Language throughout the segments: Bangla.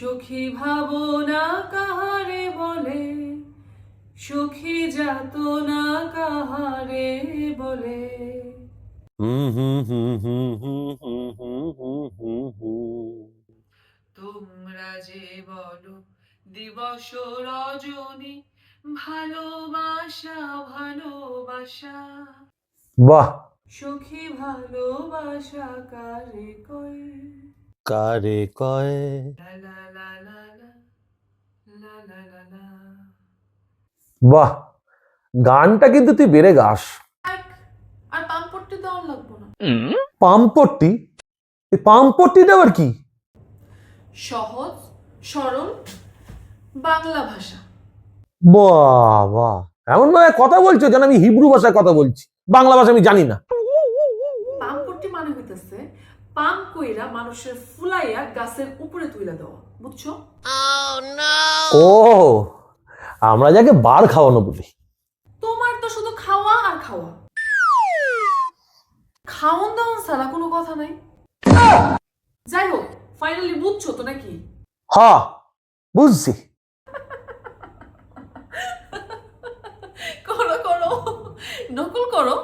সুখী ভাবনা কাহারে বলে, সুখী যাতনা কাহারে বলে। তোমরা যে বলো দিবস রজনী, ভালোবাসা ভালোবাসা। বাহ, সুখী ভালোবাসা কারে কয়, কারে কয়। লা লা লা লা লা, লা লা লা লা। বাহ, গানটা কিন্তু তুই বেড়ে গাস। আর পাম্পট্টি দেওয়ার লাগবো না। পামপট্টি? এই পামপট্টিটা আবার কি? সহজ সরল বাংলা ভাষা। বাহ বাহ, এমন ভাবে কথা বলছো যেন আমি হিব্রু ভাষায় কথা বলছি, বাংলা ভাষা আমি জানি না। পাম্পট্টি মানে হইতেছে পাম কইরা মানুষের ফুলাইয়া গাছের উপরে তুইলা দেওয়া, বুঝছো? ও, আমরা যাকে বার খাওয়ানো বলি। তোমার তো শুধু খাওয়া আর খাওয়া, খাওন দাওন ছাড়া কোনো কথা নাই। যাই হোক, ফাইনালি বুঝছো তো নাকি? হ্যাঁ, বুঝছি। করো করো, নকল করো।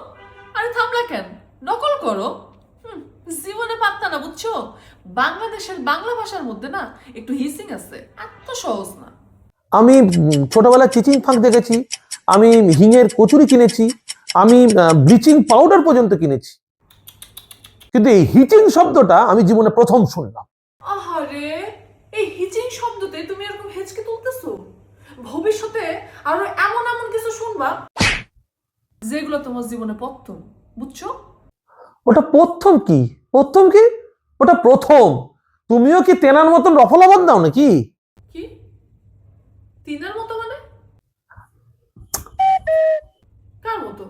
আরে থামলা কেন, নকল করো। জীবনে পারতা না, বুঝছো? বাংলাদেশের বাংলা ভাষার মধ্যে না একটু হিসিং আছে, এত সহজ না। আমি ছোটবেলায় চিচিং ফাঁক দেখেছি, আমি হিঙের কচুরি কিনেছি, আমি ব্লিচিং পাউডার পর্যন্ত কিনেছি, কিন্তু এই হিচিং শব্দটা আমি জীবনে প্রথম শুনলাম। আহারে, এই হিচিং শব্দতে তুমি এরকম হেঁচকে তুলতেছো। ভবিষ্যতে আরো এমন এমন কিছু শুনবা যেগুলো তোমার জীবনে প্রথম, বুঝছো? ওটা প্রথম কি? প্রথম কি? ওটা প্রথম। তুমিও কি তেনার মতন রফলাবাদ দাও নাকি? কি তিনার মতো মানে? কার মতো?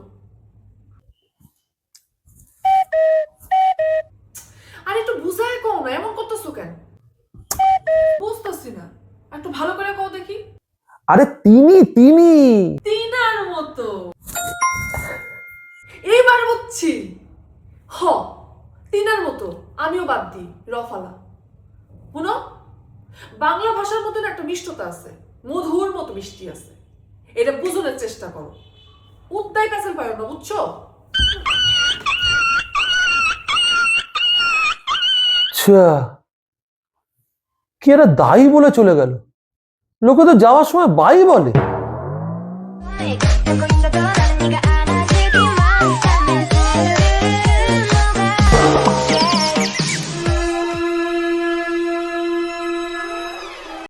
আর একটু বুঝায় কও না, এমন করতেছো কেন? বুঝতেছি না, একটু ভালো করে কও দেখি। আরে তিনি তিনি তিনার মতো। এইবার বুঝছি। হ, তিনার মতো। আমিও বাদ দিই রফালা। শুনো, বাংলা ভাষার মতন একটা মিষ্টতা আছে, মধুর মতো মিষ্টি আছে। এটা বুঝানোর চেষ্টা করো, উদ্দায় কাছে পারো না, বুঝছো? কি এরা দায়ী বলে চলে গেল, লোকে তো যাওয়ার সময় বাই বলে।